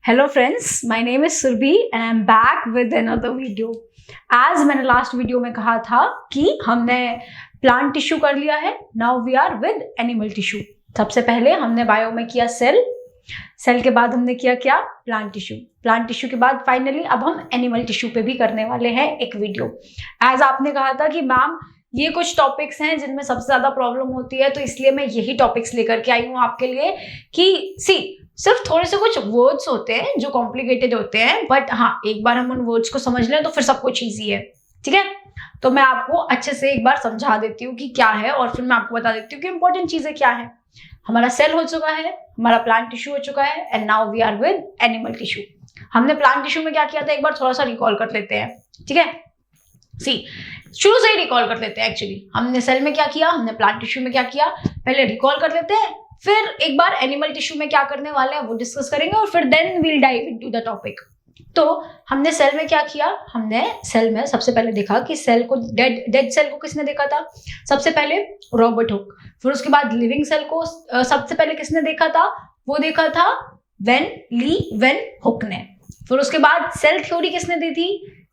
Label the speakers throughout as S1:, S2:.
S1: Hello friends, my name is Surabhi and I am back with another video. आज मैंने last video में कहा था कि हमने प्लांट टिश्यू कर लिया है, now we are with animal tissue. सबसे पहले हमने बायो में किया सेल, सेल के बाद हमने किया क्या, प्लांट टिश्यू। प्लांट टिश्यू के बाद फाइनली अब हम एनिमल टिश्यू पे भी करने वाले हैं एक वीडियो। एज आपने कहा था कि मैम ये कुछ टॉपिक्स हैं जिनमें सबसे ज्यादा प्रॉब्लम होती है, तो इसलिए मैं यही टॉपिक्स लेकर के आई हूँ आपके लिए कि सिर्फ थोड़े से कुछ वर्ड्स होते हैं जो कॉम्प्लिकेटेड होते हैं, बट हाँ एक बार हम उन वर्ड्स को समझ लें तो फिर सब कुछ ईजी है। ठीक है, तो मैं आपको अच्छे से एक बार समझा देती हूँ कि क्या है और फिर मैं आपको बता देती हूँ कि इंपॉर्टेंट चीजें क्या है। हमारा सेल हो चुका है, हमारा प्लांट टिश्यू हो चुका है and now we are with animal tissue. हमने प्लांट टिश्यू में क्या किया था, एक बार थोड़ा सा रिकॉल कर लेते हैं। ठीक है, शुरू से ही रिकॉल कर लेते हैं। एक्चुअली हमने सेल में क्या किया, हमने प्लांट टिश्यू में क्या किया, पहले रिकॉल कर लेते हैं, फिर एक बार एनिमल टिश्यू में क्या करने वाले हैं वो डिस्कस करेंगे और फिर then we'll dive into the topic. तो हमने सेल में क्या किया, हमने सेल में सबसे पहले देखा कि सेल को डेड सेल को किसने देखा था, सबसे पहले रॉबर्ट हुक। फिर उसके बाद लिविंग सेल को सबसे पहले किसने देखा था, वो देखा था वेन हुक ने। फिर उसके बाद सेल थ्योरी किसने दी थी,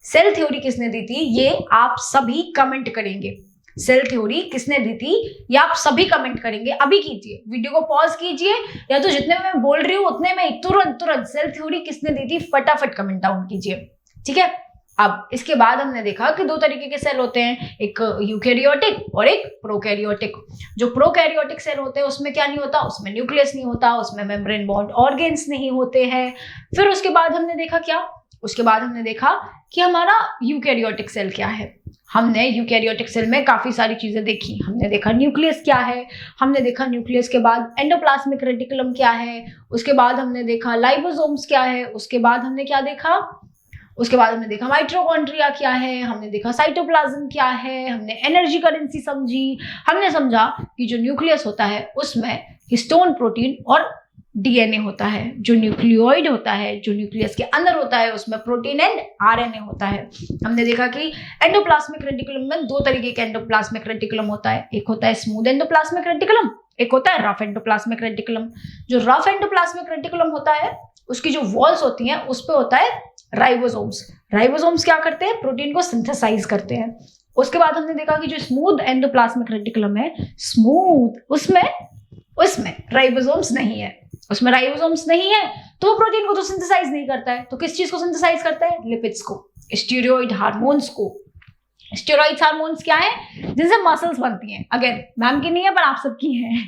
S1: सेल थ्योरी किसने दी थी ये आप सभी कमेंट करेंगे। सेल थ्योरी किसने दी थी ये आप सभी कमेंट करेंगे। अभी कीजिए, वीडियो को पॉज कीजिए या तो जितने मैं बोल रही हूँ उतने में तुरंत सेल थ्योरी किसने दी थी फटाफट कमेंट डाउन कीजिए। ठीक है, अब इसके बाद हमने देखा कि दो तरीके के सेल होते हैं, एक यूकैरियोटिक और एक प्रोकैरियोटिक। जो प्रोकैरियोटिक सेल होते हैं उसमें क्या नहीं होता, उसमें न्यूक्लियस नहीं होता, उसमें मेम्ब्रेन बॉन्ड ऑर्गेन्स नहीं होते हैं। फिर उसके बाद हमने देखा क्या, उसके बाद हमने देखा कि हमारा यूकैरियोटिक सेल क्या है। हमने यूकैरियोटिक सेल में काफी सारी चीजें देखी। हमने देखा न्यूक्लियस क्या है, हमने देखा न्यूक्लियस के बाद एंडोप्लाज्मिक रेटिकुलम क्या है, उसके बाद हमने देखा लाइबोसोम्स क्या है, उसके बाद हमने क्या देखा, उसके बाद हमने देखा माइटोकॉन्ड्रिया क्या है, हमने देखा साइटोप्लाज्म क्या है, हमने एनर्जी करेंसी समझी। हमने समझा कि जो न्यूक्लियस होता है उसमें हिस्टोन प्रोटीन और डीएनए होता है, जो न्यूक्लियोइड होता है, जो न्यूक्लियस के अंदर होता है उसमें प्रोटीन एंड आरएनए होता है। हमने देखा कि एंडोप्लाज्मिक रेटिकुलम में दो तरीके का एंडोप्लाज्मिक रेटिकुलम होता है, एक होता है स्मूथ एंडोप्लाज्मिक रेटिकुलम, एक होता है रफ एंडोप्लाज्मिक रेटिकुलम। जो रफ एंडोप्लाज्मिक रेटिकुलम होता है उसकी जो वॉल्स होती हैं उस पे होता है राइबोसोम्स। राइबोसोम्स क्या करते हैं, प्रोटीन को सिंथेसाइज करते हैं। उसके बाद हमने देखा कि जो स्मूथ एंडोप्लाज्मिक रेटिकुलम है, स्मूथ उसमें राइबोसोम्स नहीं है, उसमें राइबोसोम्स नहीं है तो वो प्रोटीन को तो सिंथेसाइज नहीं करता है। तो किस चीज को सिंथेसाइज करता है, लिपिड्स को, स्टीरॉयड हार्मोन्स को। स्टीरॉयड हार्मोन्स क्या है, जिनसे मसल्स बनती हैं। अगेन मैम की नहीं है पर आप सबकी हैं।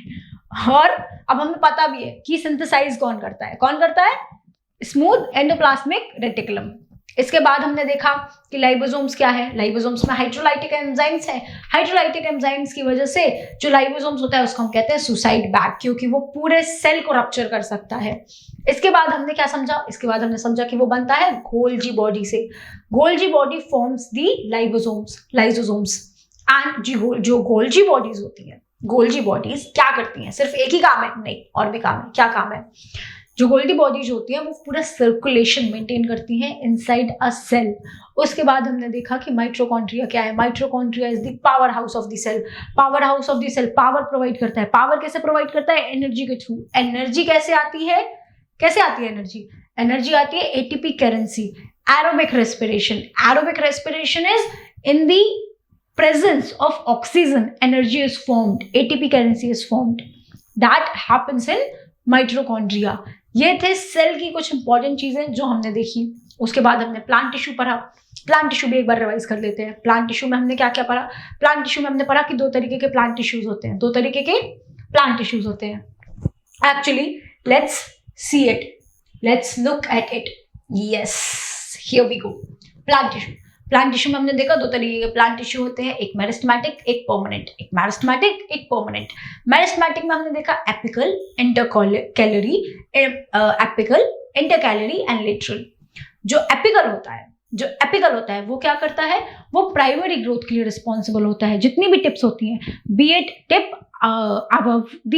S1: और अब हमें पता भी है कि सिंथेसाइज कौन करता है, स्मूथ एंडोप्लाज्मिक रेटिकुलम। इसके बाद हमने देखा कि लाइबोसोम्स क्या है, लाइबोसोम्स में हाइड्रोलाइटिक एंजाइम्स है। हाइड्रोलाइटिक एंजाइम्स की वजह से जो लाइबोसोम्स होता है उसको हम कहते हैं सुसाइड बैग, क्योंकि वो पूरे सेल को रप्चर कर सकता है। इसके बाद हमने क्या समझा, इसके बाद हमने समझा कि वो बनता है गोल्जी बॉडी से। Golgi body forms the lysosomes and जो गोल्जी बॉडीज होती है, गोल्जी बॉडीज क्या करती हैं, सिर्फ एक ही काम है नहीं, और भी काम है। क्या काम है, जो गोल्जी बॉडीज होती हैं वो पूरा सर्कुलेशन मेंटेन करती हैं इनसाइड अ सेल। उसके बाद हमने देखा कि माइटोकॉन्ड्रिया क्या है, mitochondria is the power house of the cell. Power house of the cell power provide करता है। पावर कैसे प्रोवाइड करता है, एनर्जी के थ्रू। एनर्जी कैसे आती है एनर्जी, एनर्जी आती है ATP currency, aerobic respiration. Aerobic respiration is in the presence of oxygen energy is formed, ATP currency is formed, that happens in mitochondria। ये थे सेल की कुछ इंपॉर्टेंट चीजें जो हमने देखी। उसके बाद हमने प्लांट टिश्यू पढ़ा। प्लांट टिश्यू भी एक बार रिवाइज कर लेते हैं। प्लांट टिश्यू में हमने क्या क्या पढ़ा, प्लांट टिश्यू में हमने पढ़ा कि दो तरीके के प्लांट टिश्यूज होते हैं, दो तरीके के प्लांट टिश्यूज होते हैं। Actually let's see it, let's look at it. Yes, here we go. Plant tissue, plant tissue में हमने देखा दो तरीके के प्लांट टिश्यू होते हैं, एक मेरिस्टेमेटिक एक परमानेंट, एक मेरिस्टेमेटिक एक परमानेंट। मेरिस्टेमेटिक में हमने देखा apical, intercalary, apical, intercalary and lateral. जो एपिकल होता है वो क्या करता है, वो प्राइमरी ग्रोथ के लिए रिस्पॉन्सिबल होता है। जितनी भी टिप्स होती हैं, be it tip above the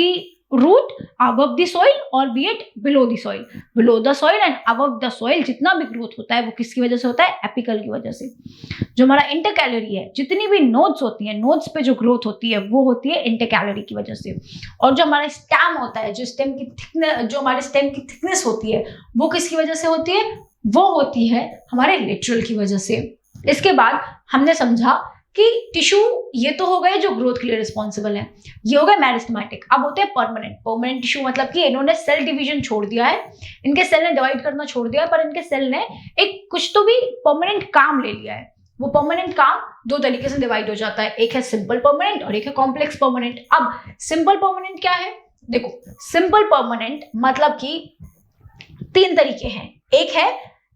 S1: root above the soil और be it below the soil. Below the soil and above the soil जितना भी ग्रोथ होता है वो किसकी वजह से होता है? एपिकल की वजह से. जो हमारा इंटरकैलरी है, जितनी भी नोड्स होती हैं, नोड्स पे जो ग्रोथ होती है वो होती है इंटरकैलरी की वजह से. और जो हमारा स्टेम होता है, जो स्टेम की थिकनेस, जो हमारे स्टेम की थिकनेस होती है वो किसकी वजह से होती है? वो होती है हमारे लेटरल की वजह से. इसके बाद हमने समझा कि टिश्यू ये तो हो गए जो ग्रोथ के लिए रिस्पॉन्सिबल है, ये हो गए मेरिस्टेमेटिक. अब होते हैं परमानेंट. परमानेंट टिश्यू मतलब कि इन्होंने सेल डिवीजन छोड़ दिया है, इनके सेल ने डिवाइड करना छोड़ दिया है, पर इनके सेल ने एक कुछ तो भी परमानेंट काम ले लिया है. वो परमानेंट काम दो तरीके से डिवाइड हो जाता है, एक है सिंपल परमानेंट और एक है कॉम्प्लेक्स परमानेंट. अब सिंपल परमानेंट क्या है? देखो, सिंपल परमानेंट मतलब कि 3 तरीके हैं.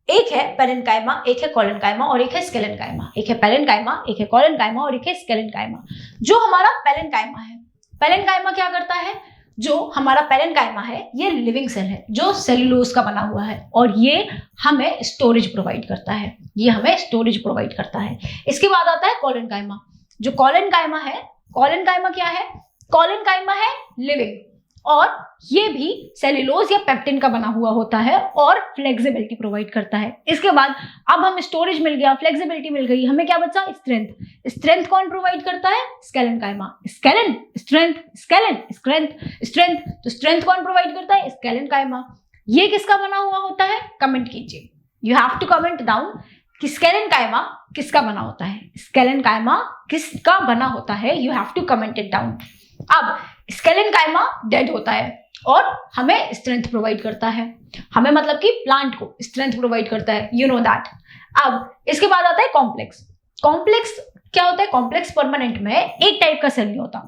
S1: एक है पेरेन्काइमा, एक है कोलेनकाइमा और एक है स्केलेनकाइमा. एक है पेरेन्काइमा, एक है कोलेनकाइमा और एक है स्केलेनकाइमा. जो हमारा पेरेन्काइमा है, पेरेन्काइमा क्या करता है? जो हमारा पेरेन्काइमा है ये लिविंग सेल है जो सेल्यूलोज का बना हुआ है और ये हमें स्टोरेज प्रोवाइड करता है. ये हमें स्टोरेज प्रोवाइड करता है. इसके बाद आता है कोलेनकाइमा. जो कोलेनकाइमा है, कोलेनकाइमा क्या है? कोलेनकाइमा है लिविंग और ये भी सेल्यूलोज या पेप्टिन का बना हुआ होता है और फ्लेक्सिबिलिटी प्रोवाइड करता है. इसके बाद अब हम स्टोरेज मिल गया, फ्लेक्सिबिलिटी मिल गई, हमें क्या बचा? स्ट्रेंथ. स्ट्रेंथ कौन प्रोवाइड करता है? Sclerenchyma. Scleren strength, scleren strength, strength. तो स्ट्रेंथ कौन प्रोवाइड करता है? स्केलेनकाइमा. ये किसका बना हुआ होता है? कमेंट कीजिए. You have to comment down कि स्केलेनकाइमा किसका बना होता है. स्केलेनकाइमा किसका बना होता है? You have to comment it down. अब स्केलेनकाइमा डेड होता है और हमें स्ट्रेंथ प्रोवाइड करता है. हमें मतलब कि प्लांट को स्ट्रेंथ प्रोवाइड करता है, यू नो दैट. अब इसके बाद आता है कॉम्प्लेक्स. कॉम्प्लेक्स क्या होता है? कॉम्प्लेक्स परमानेंट में एक टाइप का सेल नहीं होता,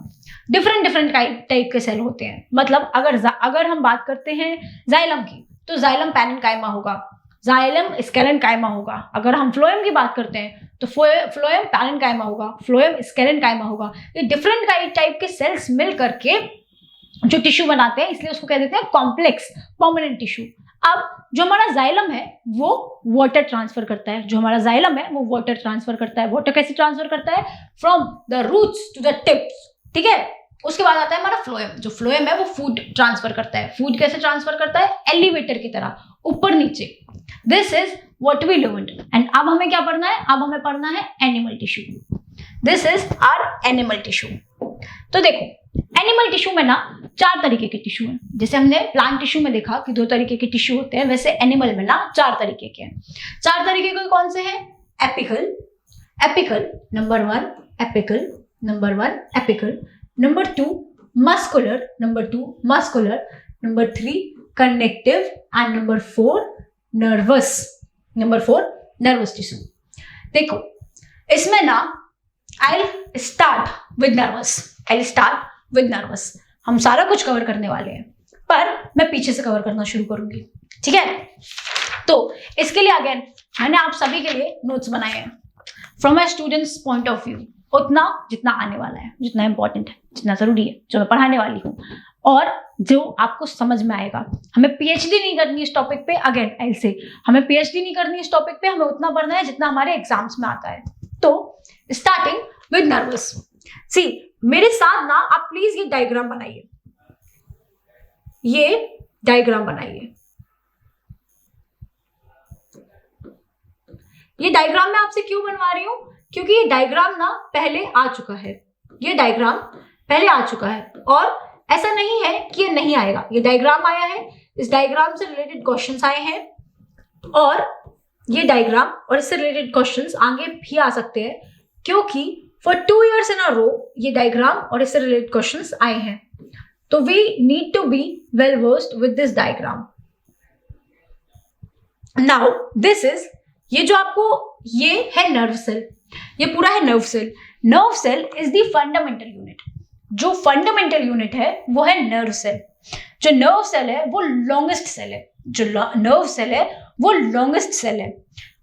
S1: डिफरेंट टाइप के सेल होते हैं. मतलब अगर हम बात करते हैं जाइलम की, तो जाइलम पेरेन्काइमा होगा, जाइलम स्केलेनकाइमा होगा. अगर हम फ्लोएम की बात करते हैं तो फ्लोएम पेरेन्काइमा होगा, फ्लोएम स्केलेनकाइमा होगा. ये डिफरेंट टाइप के सेल्स मिल करके जो टिश्यू बनाते हैं, इसलिए उसको कह देते हैं कॉम्प्लेक्स परमानेंट टिश्यू. अब जो हमारा जाइलम है वो वाटर ट्रांसफर करता है. जो हमारा जाइलम है वो वाटर ट्रांसफर करता है. वाटर कैसे ट्रांसफर करता है? From the roots to the tips. ठीक है. उसके बाद आता है हमारा फ्लोएम. जो फ्लोएम है वो फूड ट्रांसफर करता है. फूड कैसे ट्रांसफर करता है? एलिवेटर की तरह, ऊपर नीचे. This is what we learned. And अब हमें क्या पढ़ना है? अब हमें पढ़ना है animal tissue. This is our animal tissue. तो देखो, एनिमल टिश्यू में ना 4 तरीके के टिश्यू हैं. जैसे हमने प्लांट टिश्यू में देखा कि 2 तरीके के टिश्यू होते हैं, वैसे एनिमल में ना 4 तरीके के हैं. 4 तरीके के कौन से हैं? Apical, apical number 1, apical number 1, apical number 2, muscular number 2, muscular number 3, connective and number 4 nervous. Number 4 nervous tissue. देखो, इसमें ना आई स्टार्ट विद नर्वस. हम सारा कुछ कवर करने वाले हैं, पर मैं पीछे से कवर करना शुरू करूंगी. ठीक है. तो इसके लिए अगेन मैंने आप सभी के लिए नोट्स बनाए हैं from my students point of view. उतना जितना आने वाला है, जितना इंपॉर्टेंट है, जितना जरूरी है, जो मैं पढ़ाने वाली हूँ और जो आपको समझ में आएगा. हमें पीएचडी नहीं करनी इस टॉपिक पे. अगेन आई से, हमें पीएचडी नहीं करनी इस टॉपिक पे. हमें उतना पढ़ना है जितना हमारे एग्जाम्स में आता है. तो स्टार्टिंग विद नर्वस. सी, मेरे साथ ना आप प्लीज ये डायग्राम बनाइए. ये डायग्राम बनाइए. ये डायग्राम मैं आपसे क्यों बनवा रही हूं? क्योंकि ये डायग्राम ना पहले आ चुका है. ये डायग्राम पहले आ चुका है और ऐसा नहीं है कि ये नहीं आएगा. ये डायग्राम आया है, इस डायग्राम से रिलेटेड क्वेश्चंस आए हैं और ये डायग्राम और इससे रिलेटेड क्वेश्चंस आगे भी आ सकते हैं, क्योंकि for 2 years in a row ये डायग्राम और इससे रिलेटेड क्वेश्चंस आए हैं. तो we need to be well versed with this diagram. Now this is, ये जो आपको, ये है नर्व सेल. ये पूरा है nerve cell. Nerve cell is the fundamental unit. जो फंडामेंटल यूनिट है वो है नर्व सेल. जो नर्व सेल है वो लॉन्गेस्ट सेल है. जो नर्व सेल है वो लॉन्गेस्ट सेल है.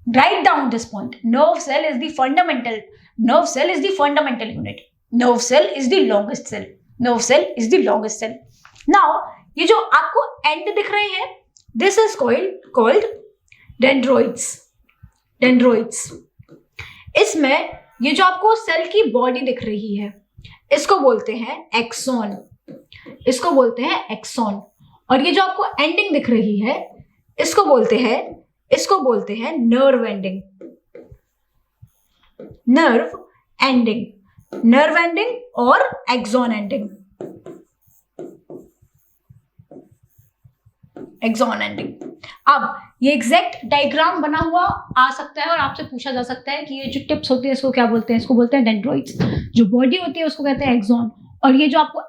S1: Right down this point. Nerve cell is the fundamental, nerve cell is the fundamental unit. Nerve cell is the longest cell. Nerve cell is the longest cell. Now ये जो आपको end दिख रहे हैं, this is called dendroids. Dendroids. इसमें ये जो आपको सेल की बॉडी दिख रही है, इसको बोलते हैं एक्सॉन. इसको बोलते हैं एक्सॉन। और ये जो आपको एंडिंग दिख रही है इसको बोलते हैं नर्व एंडिंग। नर्व एंडिंग और एक्सॉन एंडिंग। अब ये एग्जैक्ट डायग्राम बना हुआ आ सकता है और आपसे पूछा जा सकता है कि ये जो टिप्स होती है इसको क्या बोलते हैं? इसको बोलते हैं डेंड्रॉइड्स। जो बॉडी होती है उसको कहते हैं एक्सॉन। और ये जो आपको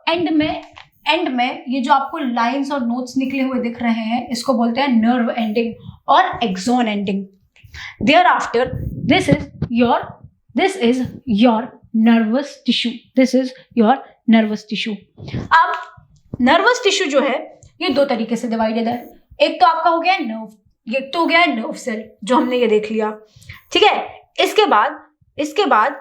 S1: एंड में ये जो आपको लाइंस और नोट्स निकले हुए दिख रहे हैं इसको बोलते हैं नर्व एंडिंग और axon ending. Thereafter this is your nervous tissue. अब नर्वस टिश्यू जो है ये दो तरीके से डिवाइडेड है। एक तो आपका हो गया नर्व, एक तो हो गया है नर्व सेल जो हमने ये देख लिया, ठीक है। इसके बाद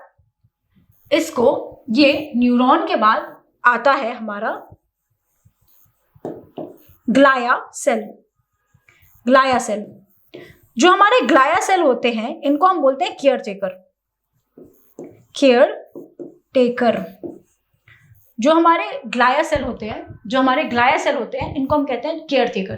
S1: इसको ये न्यूरॉन के बाद आता है हमारा ग्लाया सेल। जो हमारे ग्लाया सेल होते हैं इनको हम बोलते हैं केयर टेकर। जो हमारे ग्लाया सेल होते हैं इनको हम कहते हैं केयर टेकर।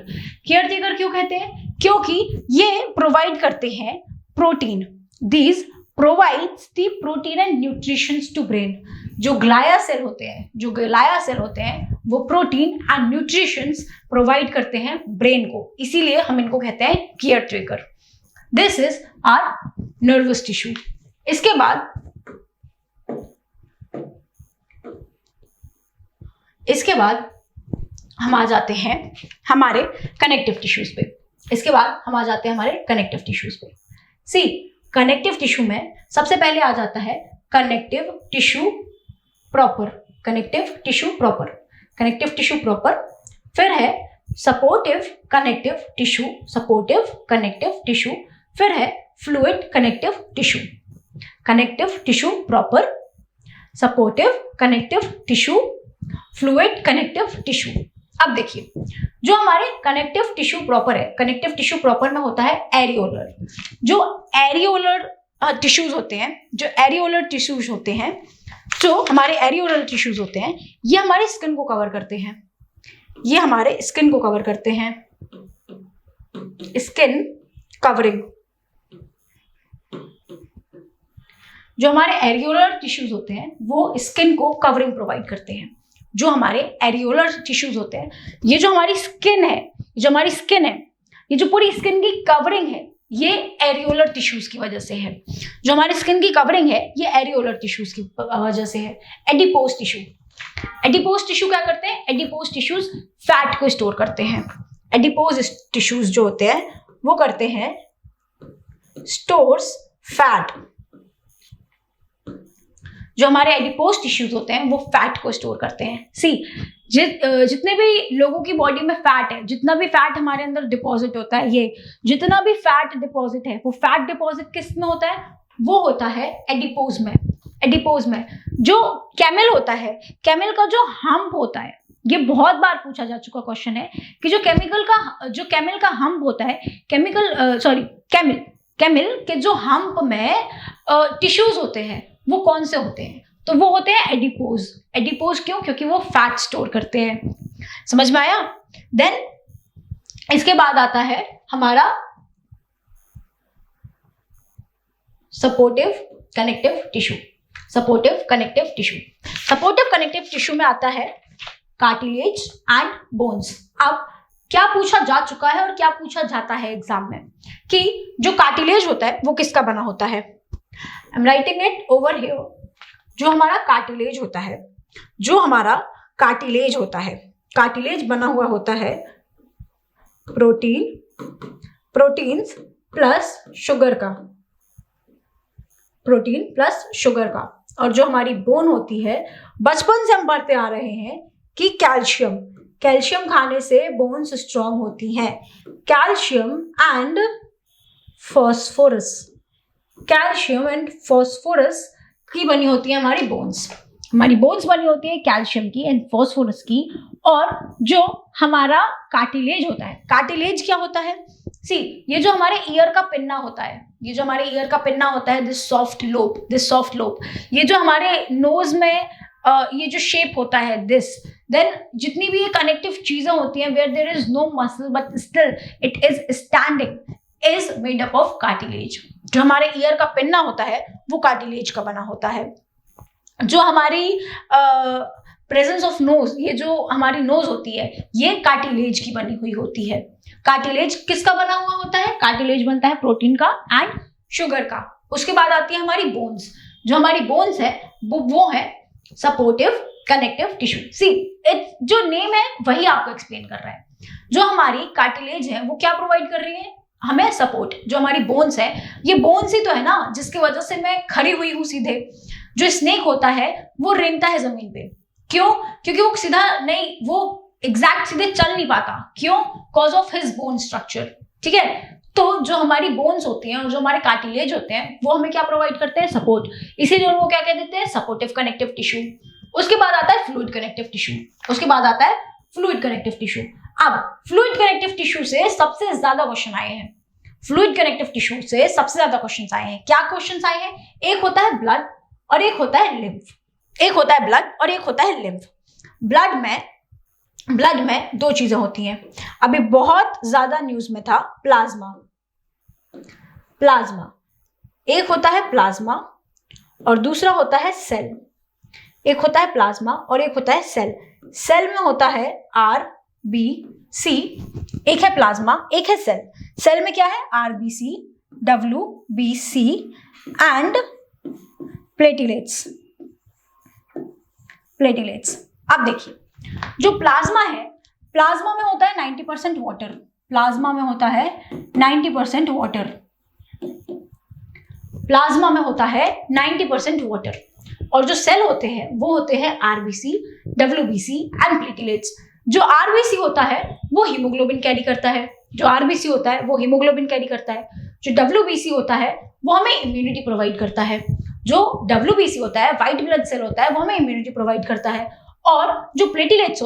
S1: क्यों कहते हैं? क्योंकि ये प्रोवाइड करते हैं protein. These provides the protein and nutritions to brain. जो ग्लाया सेल होते हैं वो प्रोटीन एंड न्यूट्रिशंस प्रोवाइड करते हैं ब्रेन को, इसीलिए हम इनको कहते हैं caretaker. This is our nervous tissue. इसके बाद हम आ जाते हैं हमारे कनेक्टिव टिश्यूज पे। सी कनेक्टिव टिश्यू में सबसे पहले आ जाता है कनेक्टिव टिश्यू प्रॉपर, फिर है सपोर्टिव कनेक्टिव टिश्यू, फिर है fluid connective tissue proper, supportive connective tissue, fluid connective tissue. अब देखिए जो हमारे कनेक्टिव टिश्यू प्रॉपर में होता है एरियोलर। जो एरियोलर टिश्यूज होते हैं ये हमारे स्किन को कवर करते हैं, स्किन कवरिंग। जो हमारे एरियोलर टिश्यूज होते हैं वो स्किन को कवरिंग प्रोवाइड करते हैं। जो हमारे एरियोलर टिश्यूज होते हैं, ये जो हमारी स्किन है, ये जो पूरी स्किन की कवरिंग है ये एरियोलर टिश्यूज की वजह से है। जो हमारी स्किन की कवरिंग है ये एरियोलर टिश्यूज की वजह से है। एडिपोज टिश्यू क्या करते हैं? एडिपोज टिश्यूज फैट को स्टोर करते हैं। एडिपोज टिश्यूज जो होते हैं वो करते हैं स्टोर्स फैट। जो हमारे एडिपोज टिश्यूज होते हैं वो फैट को स्टोर करते हैं। जितने भी लोगों की बॉडी में फैट है, जितना भी फैट हमारे अंदर डिपॉजिट होता है, ये जितना भी फैट डिपॉजिट है वो फैट डिपॉजिट किस में होता है? वो होता है एडिपोज में। जो कैमल होता है, कैमल का जो हम्प होता है, ये बहुत बार पूछा जा चुका क्वेश्चन है कि जो कैमल का हम्प होता है, कैमल के जो हम्प में टिश्यूज होते हैं वो कौन से होते हैं? तो वो होते हैं एडिपोज। क्यों? क्योंकि वो फैट स्टोर करते हैं। समझ में आया? देन इसके बाद आता है हमारा सपोर्टिव कनेक्टिव टिश्यू में आता है कार्टिलेज एंड बोन्स। अब क्या पूछा जा चुका है और क्या पूछा जाता है एग्जाम में कि जो कार्टिलेज होता है वो किसका बना होता है? I am writing it over here. जो हमारा कार्टिलेज होता है, कार्टिलेज बना हुआ होता है प्रोटीन्स प्लस शुगर का। और जो हमारी बोन होती है, बचपन से हम पढ़ते आ रहे हैं कि कैल्शियम खाने से बोन्स स्ट्रांग होती हैं। कैल्शियम एंड फॉस्फोरस की बनी होती है हमारी बोन्स बनी होती है कैल्शियम की एंड फॉस्फोरस की। और जो हमारा कार्टिलेज होता है, कार्टिलेज क्या होता है? ये जो हमारे ईयर का पिन्ना होता है, दिस सॉफ्ट लोब, ये जो हमारे नोज में ये जो शेप होता है दिस, देन जितनी भी ये कनेक्टिव चीजें होती हैं where there is no muscle but still it is standing, is made up of cartilage. जो हमारे ईयर का पिन्ना होता है वो कार्टिलेज का बना होता है। जो हमारी प्रेजेंस ऑफ नोज, ये जो हमारी नोज होती है ये कार्टिलेज की बनी हुई होती है। कार्टिलेज किसका बना हुआ होता है? कार्टिलेज बनता है प्रोटीन का एंड शुगर का। उसके बाद आती है हमारी बोन्स। जो हमारी बोन्स है वो है supportive connective tissue. See it जो नेम है वही आपको एक्सप्लेन कर रहा है। जो हमारी कार्टिलेज है वो क्या प्रोवाइड कर रही है? हमें सपोर्ट। जो हमारी बोन्स है, ये बोन्स ही तो है ना जिसकी वजह से मैं खड़ी हुई हूं सीधे। जो स्नेक होता है वो रेंगता है जमीन पे, क्यों? क्योंकि वो सीधा नहीं, वो एग्जैक्ट सीधे चल नहीं पाता। क्यों? Cause of his bone structure. ठीक है, तो जो हमारी बोन्स होती हैं और जो हमारे कार्टिलेज होते हैं वो हमें क्या प्रोवाइड करते हैं? सपोर्ट। इसीलिए उनको क्या कह देते हैं? Supportive connective tissue. उसके बाद आता है फ्लूइड कनेक्टिव टिश्यू। उसके बाद आता है फ्लूइड कनेक्टिव टिश्यू। अब फ्लूइड कनेक्टिव टिश्यू से सबसे ज्यादा क्वेश्चन आए हैं। फ्लूइड कनेक्टिव टिश्यू से सबसे ज्यादा क्वेश्चन आए हैं। क्या क्वेश्चन आए हैं? एक होता है ब्लड और एक होता है लिम्फ। एक होता है ब्लड और एक होता है लिम्फ। ब्लड में दो चीजें होती हैं। अभी बहुत ज्यादा न्यूज में था प्लाज्मा। एक होता है प्लाज्मा और दूसरा होता है सेल। एक होता है प्लाज्मा और एक होता है सेल। सेल में होता है RBC, एक है प्लाज्मा एक है सेल। सेल में क्या है? RBC, WBC and platelets. अब देखिए, जो प्लाज्मा है, प्लाज्मा में होता है 90% वाटर। प्लाज्मा में होता है 90% वाटर। प्लाज्मा में होता है 90% वाटर। और जो सेल होते हैं वो होते हैं RBC, WBC एंड प्लेटिलेट्स। जो RBC होता है वो हीमोग्लोबिन कैरी करता है। जो RBC होता है वो हीमोग्लोबिन कैरी करता है। जो WBC होता है वो हमें इम्यूनिटी प्रोवाइड करता है। जो WBC होता है, व्हाइट ब्लड सेल होता है, वो हमें इम्यूनिटी प्रोवाइड करता है। और जो प्लेटिलेट्स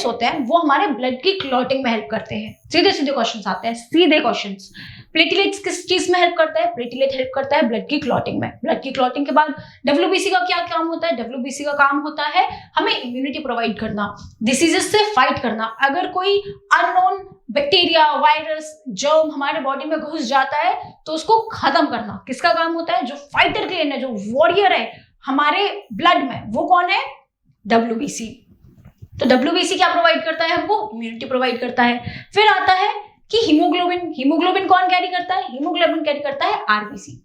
S1: होते हैं वो हमारे ब्लड की क्लॉटिंग में हेल्प करते हैं। सीधे क्वेश्चंस आते हैं, सीधे क्वेश्चंस। प्लेटिलेट्स किस चीज में हेल्प करता है? प्लेटिलेट हेल्प करता है ब्लड की क्लॉटिंग में। ब्लड की क्लॉटिंग के बाद WBC का क्या काम होता है? WBC का काम होता है हमें इम्यूनिटी प्रोवाइड करना, डिसीजेस से फाइट करना। अगर कोई अननोन बैक्टीरिया, वायरस, जर्म हमारे बॉडी में घुस जाता है तो उसको खत्म करना किसका काम होता है? जो फाइटर क्लेन है, जो वॉरियर है हमारे ब्लड में, वो कौन है? WBC। तो WBC क्या प्रोवाइड करता है हमको? इम्यूनिटी प्रोवाइड करता है। फिर आता है कि हीमोग्लोबिन कौन कैरी करता है? हीमोग्लोबिन कैरी करता है RBC।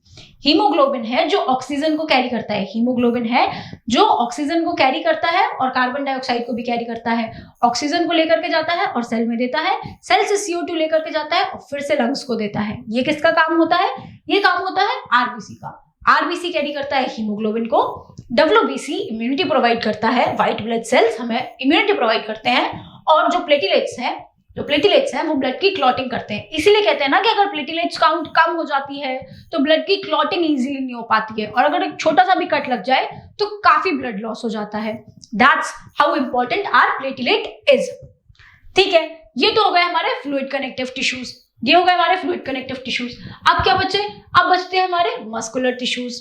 S1: हीमोग्लोबिन है जो ऑक्सीजन को कैरी करता है। हीमोग्लोबिन है जो ऑक्सीजन को कैरी करता है और कार्बन डाइऑक्साइड को भी कैरी करता है। ऑक्सीजन को लेकर के जाता है और सेल में देता है, सेल से CO2 लेकर के जाता है और फिर से लंग्स को देता है। ये किसका काम होता है? ये काम होता है RBC का। RBC कैरी करता है हीमोग्लोबिन को, WBC इम्यूनिटी प्रोवाइड करता है, व्हाइट ब्लड सेल्स हमें इम्यूनिटी प्रोवाइड करते हैं। और जो प्लेटिलेट्स हैं वो ब्लड की क्लॉटिंग करते हैं। इसीलिए कहते हैं ना कि अगर प्लेटिलेट्स काउंट कम हो जाती है तो ब्लड की क्लॉटिंग इजीली नहीं हो पाती है, और अगर एक छोटा सा भी कट लग जाए तो काफी ब्लड लॉस हो जाता है। That's how important are platelet is. ठीक है, ये तो हो गए हमारे फ्लूइड कनेक्टिव टिश्यूज। ये हो गए हमारे फ्लूइड कनेक्टिव टिश्यूज। अब क्या बचे? अब बचते हैं हमारे muscular tissues.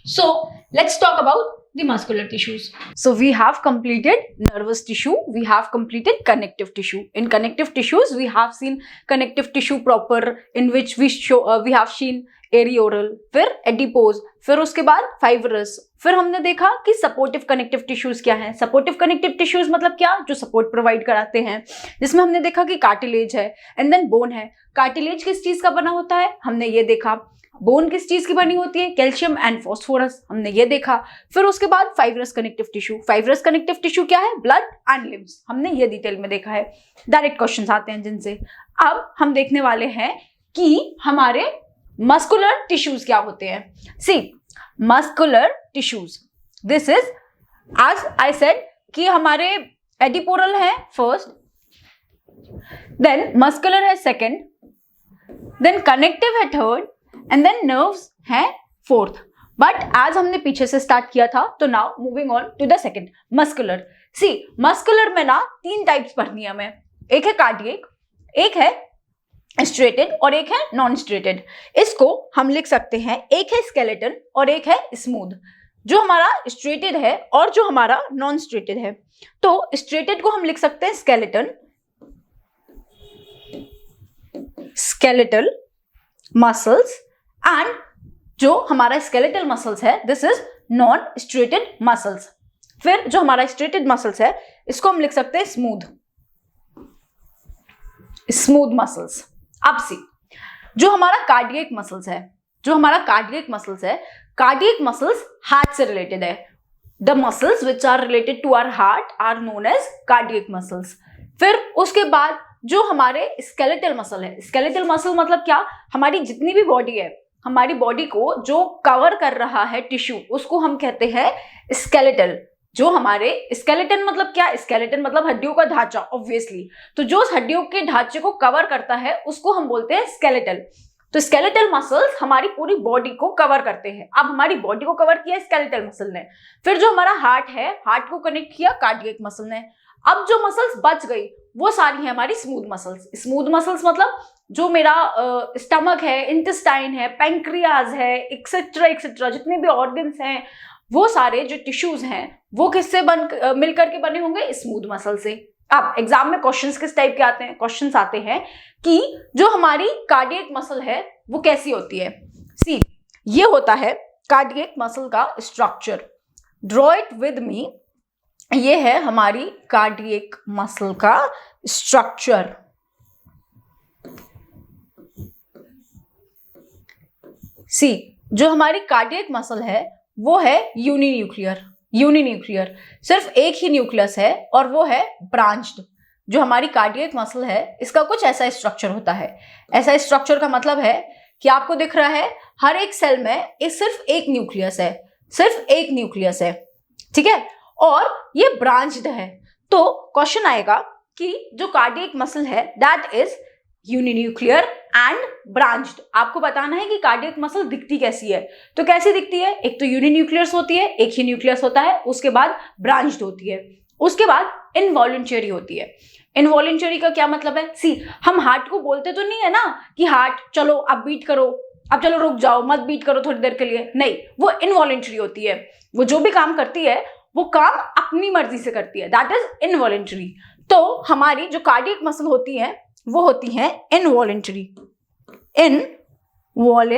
S1: So let's talk about the muscular tissues. So we have completed nervous tissue, we have completed connective tissue. In connective tissues we have seen connective tissue proper, in which we have seen एरियोरल, फिर adipose, फिर उसके बाद fibrous. फिर हमने देखा कि supportive connective tissues क्या हैं। सपोर्टिव कनेक्टिव टिश्यूज मतलब क्या? जो सपोर्ट प्रोवाइड कराते हैं, जिसमें हमने देखा कि कार्टिलेज है एंड देन बोन है। कार्टिलेज किस चीज का बना होता है? हमने ये देखा। बोन किस चीज की बनी होती है? कैल्शियम एंड फॉस्फोरस, हमने ये देखा। फिर उसके बाद fibrous connective tissue. Fibrous connective tissue क्या है? ब्लड एंड लिम्स, हमने ये डिटेल में देखा है। डायरेक्ट क्वेश्चंस आते हैं जिनसे। अब हम देखने वाले हैं कि हमारे मस्कुलर टिश्यूज क्या होते हैं। See muscular tissues, this is as I said कि हमारे एडिपोरल है फर्स्ट, देन मस्कुलर है सेकंड, देन कनेक्टिव है थर्ड एंड देन नर्व्स है फोर्थ। बट आज हमने पीछे से स्टार्ट किया था, तो now moving on to the second, muscular. See muscular में ना 3 टाइप्स पढ़नी है हमें। एक है कार्डियक, एक है
S2: स्ट्रेटेड और एक है नॉन स्ट्रेटेड। इसको हम लिख सकते हैं, एक है स्केलेटन और एक है स्मूथ। जो हमारा स्ट्रेटेड है और जो हमारा नॉन स्ट्रेटेड है, तो स्ट्रेटेड को हम लिख सकते हैं स्केलेटन, स्केलेटल मसल्स, एंड जो हमारा स्केलेटल मसल्स है this is non striated muscles. फिर जो हमारा स्ट्रेटेड मसल्स है इसको हम लिख सकते हैं स्मूथ, स्मूथ मसल्स। अब सी, जो हमारा कार्डियक मसल्स है, जो हमारा कार्डियक मसल्स है, कार्डियक मसल्स हार्ट से रिलेटेड है। The muscles which are related to our heart are known as cardiac muscles. फिर उसके बाद जो हमारे स्केलेटल मसल है, स्केलेटल मसल मतलब क्या, हमारी जितनी भी बॉडी है, हमारी बॉडी को जो कवर कर रहा है टिश्यू, उसको हम कहते हैं स्केलेटल। जो हमारे स्केलेटन मतलब क्या, स्केलेटन मतलब हड्डियों का ढांचा ऑब्वियसली, तो जो हड्डियों के ढांचे को कवर करता है उसको हम बोलते हैं स्केलेटल। तो स्केलेटल मसल्स हमारी पूरी बॉडी को कवर करते हैं। अब हमारी बॉडी को कवर किया स्केलेटल मसल ने, फिर जो हमारा हार्ट है, हार्ट को कनेक्ट किया कार्डियक मसल ने। अब जो मसल्स बच गई वो सारी है हमारी स्मूथ मसल्स। स्मूथ मसल्स मतलब जो मेरा स्टमक है, इंटेस्टाइन है, पैंक्रियाज है, एक्सेट्रा एक्सेट्रा, जितने भी ऑर्गन्स हैं, वो सारे जो टिश्यूज हैं वो किससे मिलकर के बने होंगे, स्मूथ मसल से। अब एग्जाम में क्वेश्चंस किस टाइप के आते हैं, क्वेश्चंस आते हैं कि जो हमारी कार्डियक मसल है वो कैसी होती है। सी, ये होता है कार्डियक मसल का structure, draw it with me. ये है हमारी कार्डियक मसल का स्ट्रक्चर। सी, जो हमारी कार्डियक मसल है वो है यूनिन्यूक्लियर, यूनिन्यूक्लियर, सिर्फ एक ही न्यूक्लियस है और वो है ब्रांच्ड। जो हमारी कार्डियक मसल है इसका कुछ ऐसा स्ट्रक्चर होता है। ऐसा स्ट्रक्चर का मतलब है कि आपको दिख रहा है हर एक सेल में एक सिर्फ एक न्यूक्लियस है, सिर्फ एक न्यूक्लियस है, ठीक है, और ये ब्रांच्ड है। तो क्वेश्चन आएगा कि जो कार्डियक मसल है दैट इज यूनिन्यूक्लियर एंड ब्रांच्ड। आपको बताना है कि कार्डियक मसल दिखती कैसी है। तो कैसी दिखती है, एक तो यूनिन्यूक्लियस होती है, एक ही न्यूक्लियस होता है, उसके बाद ब्रांच्ड होती है, उसके बाद इनवॉलंटरी होती है। इनवॉलंटरी का क्या मतलब है, सी, हम हार्ट को बोलते तो नहीं है ना कि हार्ट चलो अब बीट करो, अब चलो रुक जाओ, मत बीट करो थोड़ी देर के लिए, नहीं, वो इनवॉलंटरी होती है। वो जो भी काम करती है वो काम अपनी मर्जी से करती है, दैट इज इनवॉलंटरी। तो हमारी जो कार्डियक मसल होती है वो होती है इनवॉलंटरी, इनवॉलंटरी।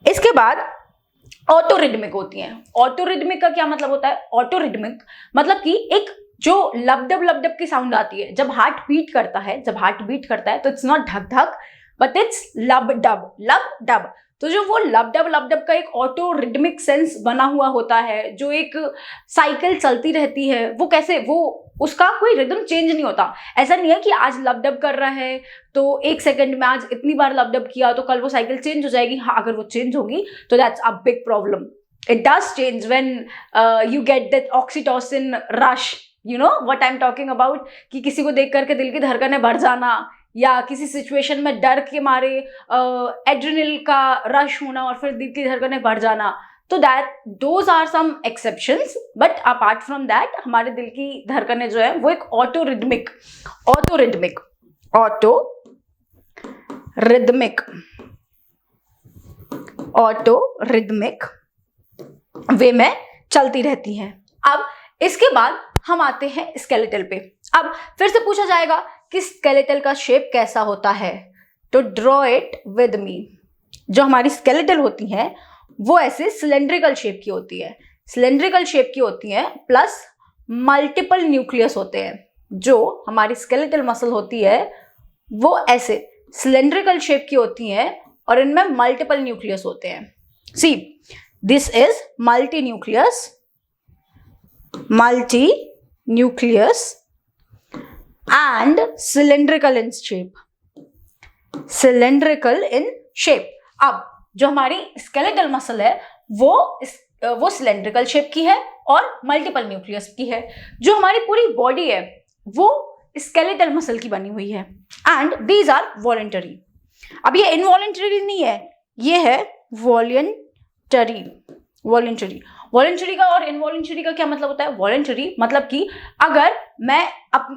S2: इसके बाद ऑटोरिदमिक होती हैं। ऑटोरिदमिक का क्या मतलब होता है, ऑटोरिदमिक मतलब कि एक जो लबडब लबडब की साउंड आती है जब हार्ट बीट करता है, जब हार्ट बीट करता है तो इट्स नॉट धक धक बट इट्स लब डब, लब डब। तो जो वो लबडब लबडब का एक ऑटो रिदमिक सेंस बना हुआ होता है, जो एक साइकिल चलती रहती है, वो कैसे, वो उसका कोई रिदम चेंज नहीं होता। ऐसा नहीं है कि आज लबडब कर रहा है तो एक सेकंड में आज इतनी बार लबडब किया तो कल वो साइकिल चेंज हो जाएगी। हाँ, अगर वो चेंज होगी तो that's a big problem. It does change when you get that oxytocin rush, you know what I am talking about, कि किसी को देख करके दिल की धड़कनें बढ़ जाना, या किसी सिचुएशन में डर के मारे एड्रेनल का रश होना और फिर दिल की धड़कनें बढ़ जाना। तो that those are some exceptions, but apart from that हमारे दिल की धड़कनें जो है वो एक ऑटोरिदमिक वे में चलती रहती हैं। अब इसके बाद हम आते हैं स्केलेटल पे। अब फिर से पूछा जाएगा कि स्केलेटल का शेप कैसा होता है, तो ड्रॉ इट विद मी। जो हमारी स्केलेटल होती हैं वो ऐसे सिलेंड्रिकल शेप की होती है, सिलेंड्रिकल शेप की होती है, प्लस मल्टीपल न्यूक्लियस होते हैं। जो हमारी स्केलेटल मसल होती है वो ऐसे सिलेंड्रिकल शेप की होती हैं और इनमें मल्टीपल न्यूक्लियस होते हैं। See, this is multi nucleus and cylindrical in shape। अब जो हमारी स्केलेटल मसल है वो सिलेंड्रिकल शेप की है और मल्टीपल न्यूक्लियस की है। जो हमारी पूरी बॉडी है वो स्केलेटल मसल की बनी हुई है एंड दीज आर वॉलंटरी। अब ये इनवॉलंटरी नहीं है, ये है वॉलंटरी। वॉलंटरी का और इनवॉलंटरी का क्या मतलब होता है? वॉलंटरी मतलब कि अगर मैं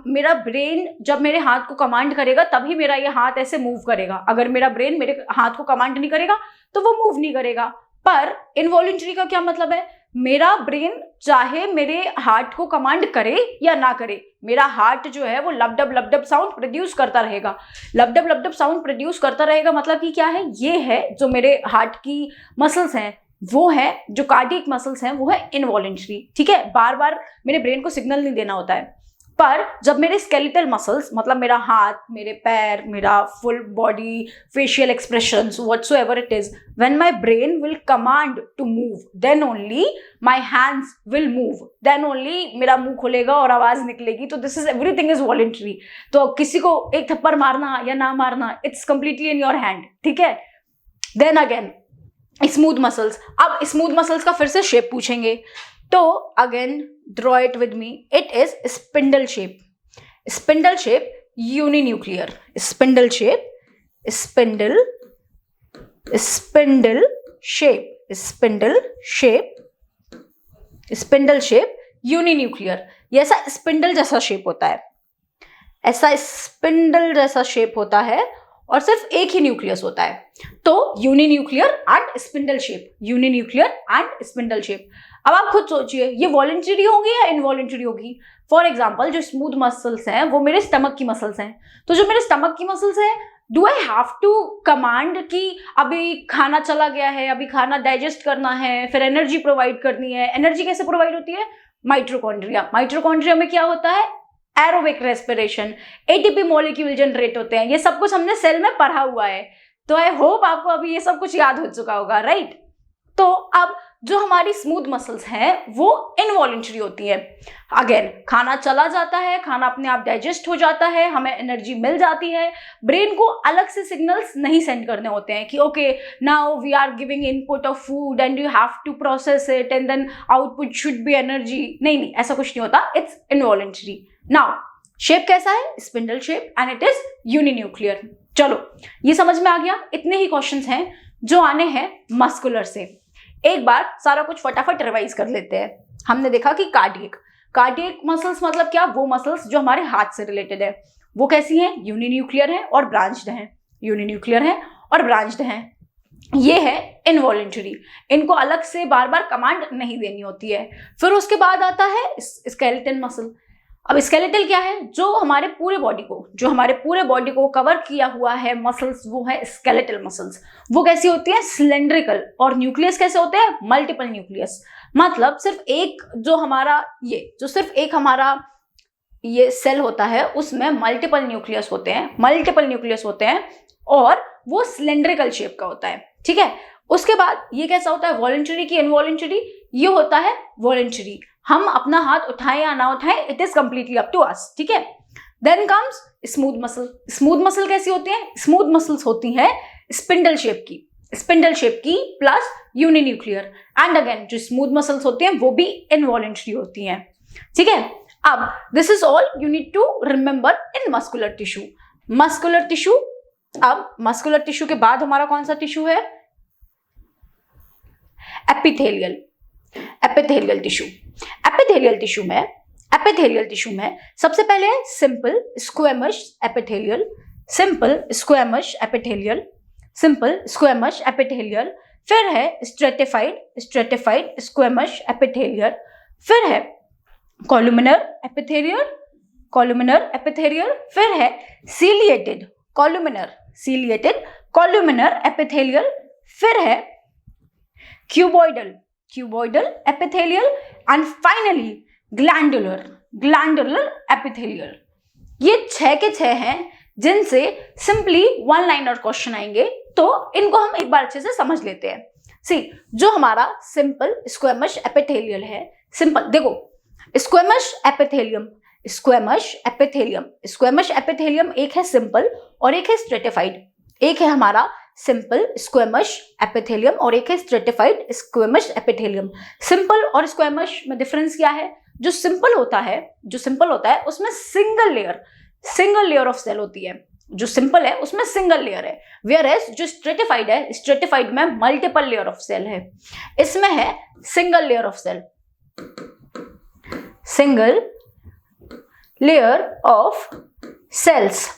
S2: मेरा ब्रेन जब मेरे हाथ को कमांड करेगा तभी मेरा ये हाथ ऐसे मूव करेगा, अगर मेरा ब्रेन मेरे हाथ को कमांड नहीं करेगा तो वो मूव नहीं करेगा। पर इनवॉलंटरी का क्या मतलब है? मेरा ब्रेन चाहे मेरे हार्ट को कमांड करे या ना करे, मेरा हार्ट जो है वो लबडब साउंड प्रोड्यूस करता रहेगा। लबडब साउंड प्रोड्यूस करता रहेगा मतलब कि क्या है? ये है जो मेरे हार्ट की मसल्स हैं, वो है जो कार्डियक मसल्स हैं, वो है इनवॉलंटरी। ठीक है, बार बार मेरे ब्रेन को सिग्नल नहीं देना होता है। पर जब मेरे स्केलेटल मसल्स मतलब मेरा हाथ, मेरे पैर, मेरा full body, facial expressions, whatsoever it is, when my brain will command to move then only my hands will move, then only मेरा मुंह खुलेगा और आवाज निकलेगी। तो this is everything is voluntary. तो किसी को एक थप्पड़ मारना या ना मारना, it's completely in your hand. ठीक है, देन अगेन स्मूथ मसल्स। अब स्मूथ मसल्स का फिर से शेप पूछेंगे तो again draw it with me. It is spindle shape. Spindle shape, uninuclear. Spindle shape, spindle shape, spindle shape, uninuclear. ये ऐसा स्पिंडल जैसा शेप होता है, ऐसा स्पिंडल जैसा शेप होता है और सिर्फ एक ही न्यूक्लियस होता है। तो uninuclear and spindle shape, uninuclear and spindle shape. अब आप खुद सोचिए ये वॉलंटरी होगी या इनवॉलंटरी होगी? फॉर एग्जाम्पल जो स्मूथ मसल्स हैं वो मेरे स्टमक की मसल्स हैं, तो जो मेरे स्टमक की मसल्स हैं, do I have to command कि अभी खाना चला गया है, अभी खाना डाइजेस्ट करना है, फिर एनर्जी प्रोवाइड करनी है। एनर्जी कैसे प्रोवाइड होती है? माइटोकॉन्ड्रिया। माइटोकॉन्ड्रिया में क्या होता है? Aerobic respiration, ATP molecule generate होते हैं। ये सब कुछ हमने सेल में पढ़ा हुआ है, तो आई होप आपको अभी ये सब कुछ याद हो चुका होगा, राइट? तो अब जो हमारी स्मूथ मसल्स हैं वो इनवॉलंटरी होती है। अगेन खाना चला जाता है, खाना अपने आप डाइजेस्ट हो जाता है, हमें एनर्जी मिल जाती है, ब्रेन को अलग से सिग्नल्स नहीं सेंड करने होते हैं कि okay now we are giving input of food and you have to process it and then output should be energy. नहीं, ऐसा कुछ नहीं होता, इट्स इनवॉलंटरी। नाउ शेप कैसा है? Spindle shape and it is uninuclear. चलो ये समझ में आ गया। इतने ही क्वेश्चंस हैं जो आने हैं मस्कुलर से। एक बार सारा कुछ फटाफट रिवाइज कर लेते हैं। हमने देखा कि कार्डियक मसल्स मतलब क्या? वो मसल्स जो हमारे हाथ से रिलेटेड है। वो कैसी हैं? यूनिन्यूक्लियर है और ब्रांच्ड हैं, यूनिन्यूक्लियर है और ब्रांच्ड हैं। ये है इनवॉलंटरी, इनको अलग से बार बार कमांड नहीं देनी होती है। फिर उसके बाद आता है स्केलेटल मसल। अब स्केलेटल क्या है? जो हमारे पूरे बॉडी को कवर किया हुआ है मसल्स, वो है स्केलेटल मसल्स। वो कैसी होती है? सिलेंड्रिकल। और न्यूक्लियस कैसे होते हैं? Multiple nucleus. मतलब सिर्फ एक जो हमारा ये सेल होता है उसमें मल्टीपल न्यूक्लियस होते हैं और वो सिलेंड्रिकल शेप का होता है। ठीक है, उसके बाद ये कैसा होता है? वॉलंटरी की इनवॉलंटरी? ये होता है वॉलंटरी। हम अपना हाथ उठाएं या ना उठाएं, it is completely up to us. ठीक है, then comes smooth muscle. Smooth muscle कैसी होती है? स्मूथ मसल्स होती हैं स्पिंडल शेप की प्लस यूनिन्यूक्लियर। एंड अगेन जो स्मूथ मसल्स होती हैं वो भी इनवॉलंटरी होती हैं। ठीक है, अब this is all you need to remember in muscular tissue. अब मस्कुलर टिश्यू के बाद हमारा कौन सा टिश्यू है? एपिथेलियल टिश्यू में सबसे पहले सिंपल स्क्वेमस एपिथेलियल, फिर है स्ट्रेटिफाइड स्क्वेमस एपिथेलियल, फिर है कॉलुमिनर एपिथेलियल, फिर है सीलिएटेड कॉलुमिनर एपिथेलियल, फिर है cuboidal epithelial and finally glandular epithelial. ये 6 के 6 हैं जिनसे सिंपली वन लाइनर क्वेश्चन आएंगे, तो इनको हम एक बार अच्छे से समझ लेते हैं। सी, जो हमारा सिंपल स्क्वेमस एपिथेलियल है, सिंपल देखो, स्क्वेमस एपिथेलियम एक है सिंपल और एक है स्ट्रेटिफाइड। एक है हमारा सिंपल स्क्वेमस एपिथेलियम और एक है स्ट्रेटिफाइड स्क्वेमस एपिथेलियम। सिंपल और स्क्वेमस में डिफरेंस क्या है? जो सिंपल होता है उसमें सिंगल लेयर ऑफ सेल होती है, जो सिंपल है उसमें सिंगल लेयर है, वेयर एज जो स्ट्रेटिफाइड है, स्ट्रेटिफाइड में मल्टीपल लेयर ऑफ सेल है, इसमें है single layer of cell, single layer of cells,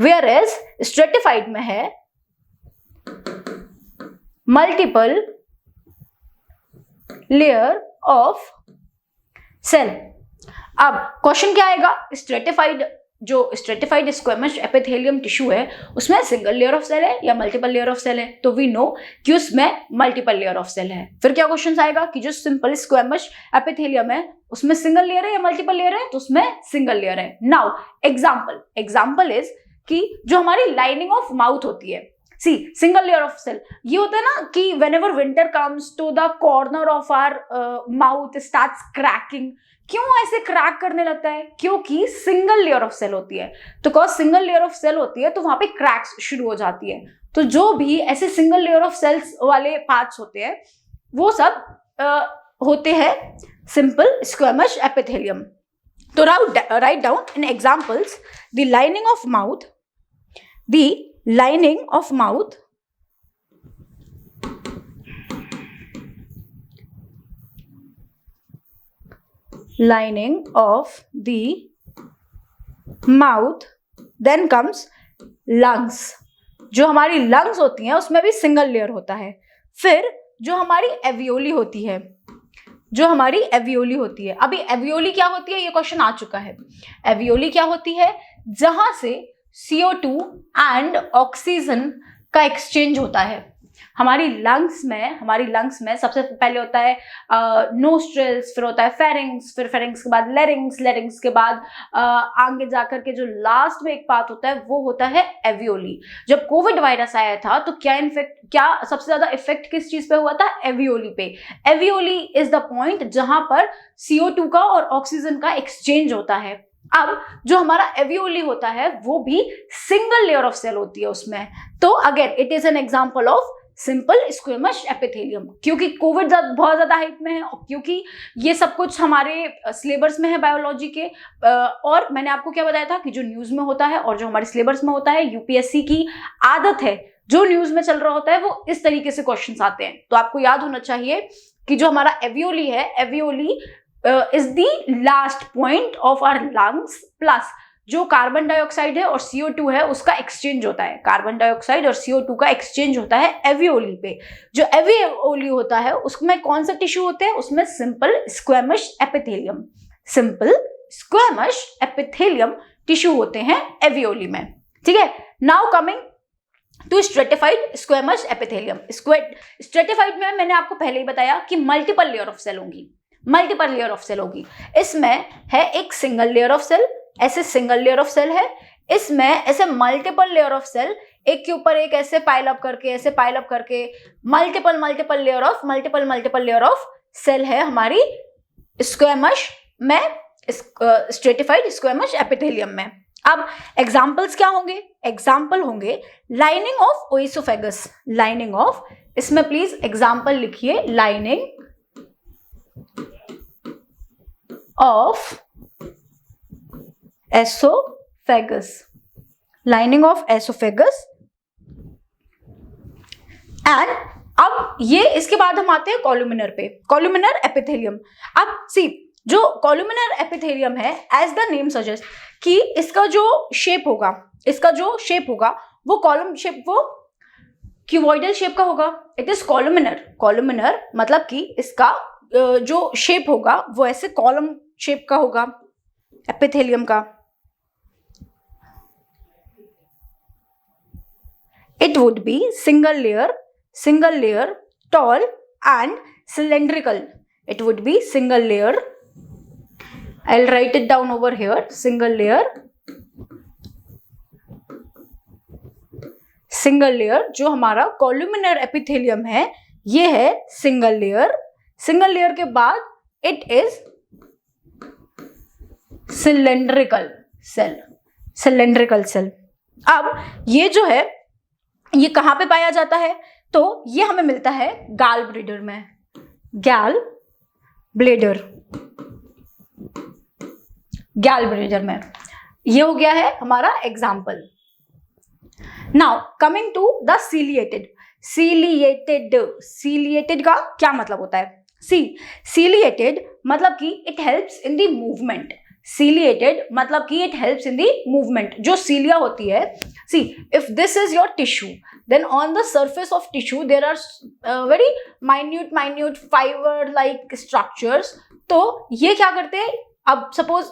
S2: whereas stratified में है मल्टीपल लेयर ऑफ सेल। अब क्वेश्चन क्या आएगा, जो स्ट्रेटिफाइड स्क्वेमस एपिथेलियम टिश्यू है उसमें सिंगल लेयर ऑफ सेल है या मल्टीपल लेयर ऑफ सेल है, तो वी नो कि उसमें मल्टीपल लेयर ऑफ सेल है। फिर क्या क्वेश्चन आएगा कि जो सिंपल स्क्वेमस एपिथेलियम है उसमें सिंगल लेयर है या मल्टीपल लेयर है, तो उसमें सिंगल लेयर है। नाउ एग्जाम्पल इज कि जो हमारी लाइनिंग ऑफ माउथ होती है, see single layer of cell, ये होता है ना कि व्हेनेवर विंटर कम्स तो the corner of our mouth starts cracking. क्यों ऐसे क्रैक करने लगता है, क्योंकि सिंगल लेयर ऑफ सेल होती है, तो cause single layer of cell होती है तो वहां पे क्रैक्स शुरू हो जाती है। तो जो भी ऐसे सिंगल लेयर ऑफ सेल्स वाले पार्ट्स होते हैं वो सब होते हैं सिंपल स्क्वेमस एपिथेलियम। तो write down in examples the lining of mouth, the lining of mouth, lining of the mouth, then comes lungs। जो हमारी lungs होती हैं उसमें भी सिंगल लेयर होता है। फिर जो हमारी एवियोली होती है, अभी एवियोली क्या होती है ये क्वेश्चन आ चुका है। एवियोली क्या होती है, जहां से CO2 एंड ऑक्सीजन का एक्सचेंज होता है। हमारी लंग्स में सबसे पहले होता है नोस्ट्रिल्स, फिर होता है फेरिंग्स, फिर फेरिंग्स के बाद लेरिंग्स के बाद आगे जाकर के जो लास्ट में एक पार्ट होता है वो होता है एवियोली। जब कोविड वायरस आया था तो क्या सबसे ज्यादा इफेक्ट किस चीज पे हुआ था, एवियोली पे। एवियोली इज द पॉइंट जहां पर CO2 का और ऑक्सीजन का एक्सचेंज होता है। अब जो हमारा एवियोली होता है वो भी सिंगल लेयर ऑफ सेल होती है उसमें। तो again it is an example of simple squamous epithelium. क्योंकि कोविड बहुत ज्यादा हाइट में है और क्योंकि ये सब कुछ हमारे सिलेबस में है बायोलॉजी के, और मैंने आपको क्या बताया था कि जो न्यूज में होता है और जो हमारे सिलेबस में होता है, यूपीएससी की आदत है जो न्यूज में चल रहा होता है वो इस तरीके से क्वेश्चन आते हैं। तो आपको याद होना चाहिए कि जो हमारा एवियोली है, एवियोली is the last point of our lungs, plus जो कार्बन डाइऑक्साइड है और CO2 है उसका एक्सचेंज होता है। कार्बन डाइऑक्साइड और CO2 का एक्सचेंज होता है एवियोली पे। जो एवियोली होता है उसमें कौन सा टिश्यू होते हैं, उसमें सिंपल स्क्वेमस एपिथेलियम टिश्यू होते हैं एवियोली में। ठीक है, now coming to stratified squamous epithelium. Stratified में मैंने आपको पहले ही बताया कि मल्टीपल लेयर ऑफ सेल होगी। इसमें है एक सिंगल लेयर ऑफ सेल, ऐसे सिंगल लेयर ऑफ सेल है, इसमें ऐसे मल्टीपल लेयर ऑफ सेल एक के ऊपर एक ऐसे पाइल अप करके मल्टीपल लेयर ऑफ सेल है हमारी स्क्वेमस में, स्ट्रेटिफाइड स्क्वेमस एपिथेलियम में। अब एग्जांपल्स क्या होंगे, एग्जांपल होंगे लाइनिंग ऑफ ओएसोफेगस, इसमें प्लीज एग्जांपल लिखिए, lining of esophagus, lining of esophagus। And अब ये इसके बाद हम आते हैं कॉलुमिनर पे, कॉलुमिनर एपिथेलियम। अब सी जो कॉलुमिनर एपिथेलियम है, एज द नेम सजेस्ट कि इसका जो शेप होगा वो कॉलम शेप, वो क्यूबॉइडल शेप का होगा। इट इज कॉलुमिनर मतलब कि इसका जो शेप होगा वो ऐसे कॉलम शेप का होगा एपिथेलियम का। It would B single layer tall and cylindrical. It would B single layer, I will write it down over here, single layer जो हमारा कॉलुमिनर एपिथेलियम है ये है सिंगल लेयर के बाद इट इज सिलेंड्रिकल सेल। अब ये जो है ये कहां पे पाया जाता है, तो ये हमें मिलता है गैल ब्लैडर में, गैल ब्लैडर में। ये हो गया है हमारा example. Now coming to the ciliated. Ciliated का क्या मतलब होता है? सीलिएटेड मतलब कि it helps in the movement. Ciliated मतलब कि it helps in the movement. जो सीलिया होती है, see if this is your tissue, then on the surface of tissue there are very minute fiber like structures. तो ये क्या करते हैं, अब सपोज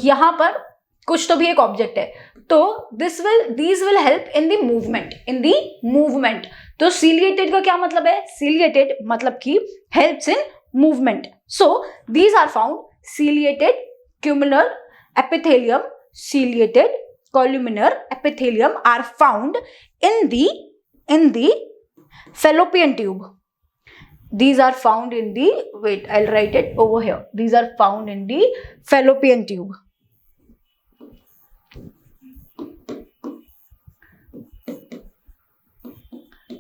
S2: यहाँ पर कुछ तो भी एक ऑब्जेक्ट है, तो these will help in the movement. तो ciliated का क्या मतलब है? ciliated मतलब कि helps in movement. So these are found ciliated columnar epithelium, ciliated columnar epithelium are found in the fallopian tube. These are found in the, wait, I'll write it over here. These are found in the fallopian tube.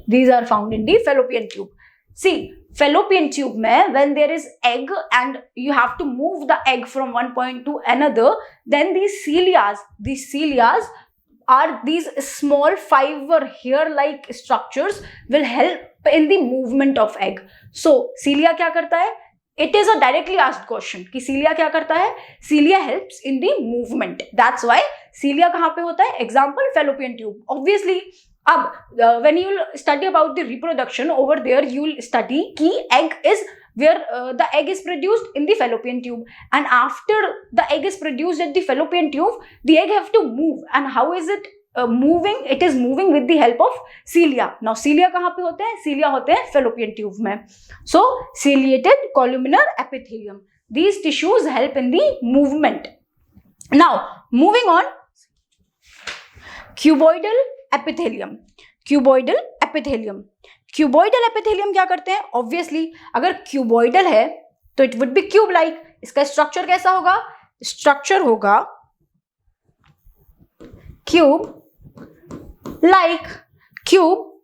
S2: These are found in the fallopian tube. See, fallopian tube में when there is egg and you have to move the egg from one point to another, then these cilias are these small fiber hair-like structures will help in the movement of egg. So cilia क्या करता है? It is a directly asked question कि cilia क्या करता है? Cilia helps in the movement. That's why cilia कहाँ पे होता है? Example fallopian tube. Obviously, अब when you study about the reproduction over there, you will study कि egg is where the egg is produced in the fallopian tube, and after the egg is produced at the fallopian tube, the egg have to move. And how is it moving? It is moving with the help of cilia. Now cilia कहाँ पे होते हैं? cilia होते हैं fallopian tube में. So ciliated columnar epithelium, these tissues help in the movement. Now moving on, cuboidal epithelium. cuboidal epithelium क्या करते हैं? ऑब्वियसली अगर क्यूबॉइडल है तो it would be cube like. इसका स्ट्रक्चर कैसा होगा? स्ट्रक्चर होगा cube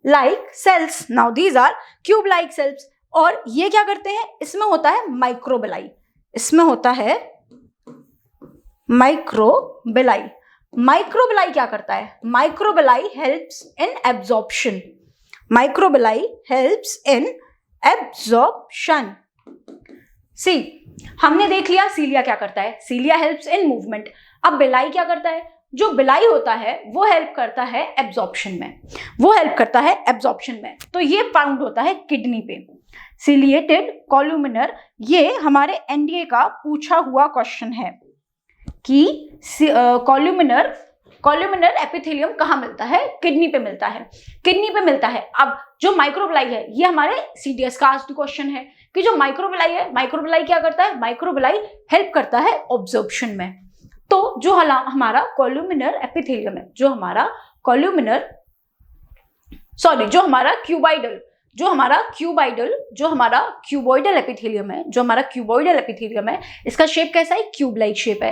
S2: like cells. Now these are cube like cells. और ये क्या करते हैं? इसमें होता है माइक्रोबेलाई. माइक्रोबेलाई क्या करता है? माइक्रोबेलाई हेल्प्स इन एब्जॉर्प्शन. सी, हमने देख लिया सीलिया क्या करता है. सीलिया हेल्प्स इन मूवमेंट. अब बेलाई क्या करता है? जो बेलाई होता है वो हेल्प करता है एब्जॉर्प्शन में. तो ये फाउंड होता है किडनी पे. सीलिएटेड कॉल्यूमिनर, ये हमारे एनडीए का पूछा हुआ क्वेश्चन है कि कॉल्यूमिनर एपिथेलियम कहाँ मिलता है? किडनी पे मिलता है. अब जो माइक्रोबेलाई है, ये हमारे सीडीएस का आस्क्ड क्वेश्चन है कि जो माइक्रोबेलाई क्या करता है? माइक्रोबेलाई हेल्प करता है ऑब्जॉर्प्शन में. तो जो हमारा कॉल्यूमिनर एपिथेलियम है, जो हमारा क्यूबॉइडल एपिथेलियम है, इसका शेप कैसा है? क्यूब लाइक शेप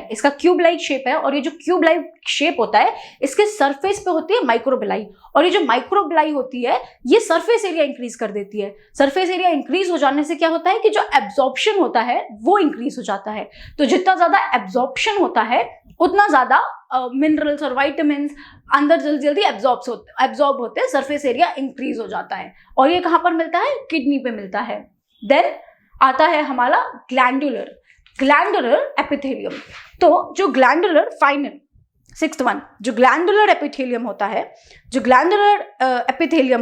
S2: है. और ये जो क्यूब लाइक शेप होता है, इसके सरफेस पे होती है माइक्रोबेलाई. और ये जो माइक्रोबेलाई होती है, ये सरफेस एरिया इंक्रीज कर देती है. सरफेस एरिया इंक्रीज हो जाने से क्या होता है कि जो एब्जॉर्प्शन होता है वो इंक्रीज हो जाता है. तो जितना ज्यादा एब्जॉर्प्शन होता है, उतना ज्यादा मिनरल्स और वाइटामिन अंदर जल्दी एब्जॉर्ब होते हैं, सरफेस एरिया इंक्रीज हो जाता है. और ये कहाँ पर मिलता है? किडनी पे मिलता है. देन आता है हमारा ग्लैंडुलर एपिथेलियम. तो जो ग्लैंडुलर फाइनल 6th वन, जो ग्लैंडुलर एपिथेलियम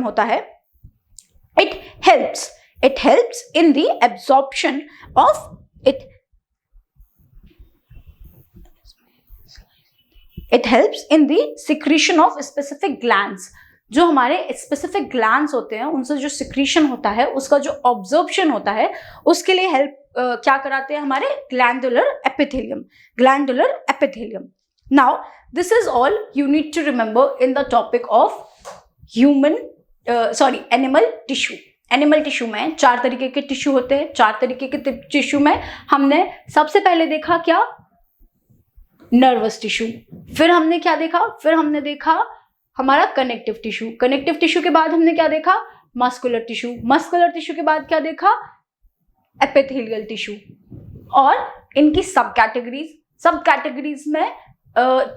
S2: होता है, it helps in the absorption of it helps in the secretion of specific glands. जो हमारे स्पेसिफिक ग्लैंड्स होते हैं, उनसे जो सिक्रीशन होता है, उसका जो ऑब्जॉर्प्शन होता है, उसके लिए हेल्प क्या कराते हैं? हमारे glandular epithelium. Now this is all you need to remember in the topic of animal tissue में 4 तरीके के टिश्यू होते हैं. 4 तरीके के टिश्यू में हमने सबसे पहले देखा क्या? Nervous tissue. फिर हमने क्या देखा? फिर हमने देखा हमारा कनेक्टिव टिश्यू के बाद हमने क्या देखा? मस्कुलर टिश्यू के बाद क्या देखा? Epithelial tissue. और इनकी सब कैटेगरीज में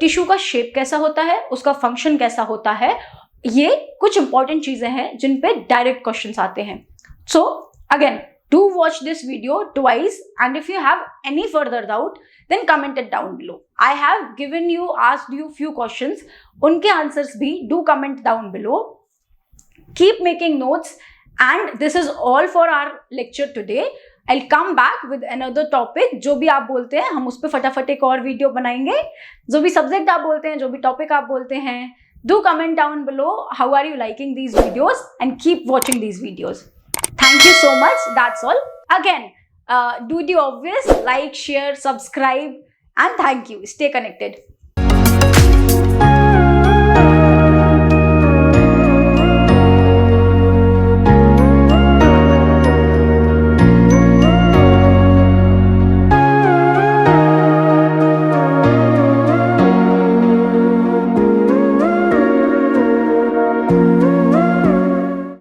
S2: टिश्यू का शेप कैसा होता है, उसका फंक्शन कैसा होता है,
S1: ये कुछ इंपॉर्टेंट चीजें हैं जिन पे डायरेक्ट क्वेश्चंस आते हैं. So again, do watch this video twice, and if you have any further doubt then comment it down below. I have asked you few questions, unke answers bhi do comment down below. Keep making notes, and this is all for our lecture today. I'll come back with another topic. जो भी आप बोलते हैं हम उस पर फटाफट एक और वीडियो बनाएंगे. जो भी सब्जेक्ट आप बोलते हैं, जो भी टॉपिक आप बोलते हैं, do comment down below how are you liking these videos, and keep watching these videos. Thank you so much. That's all. Again, do the obvious, like, share, subscribe, and thank you. Stay connected.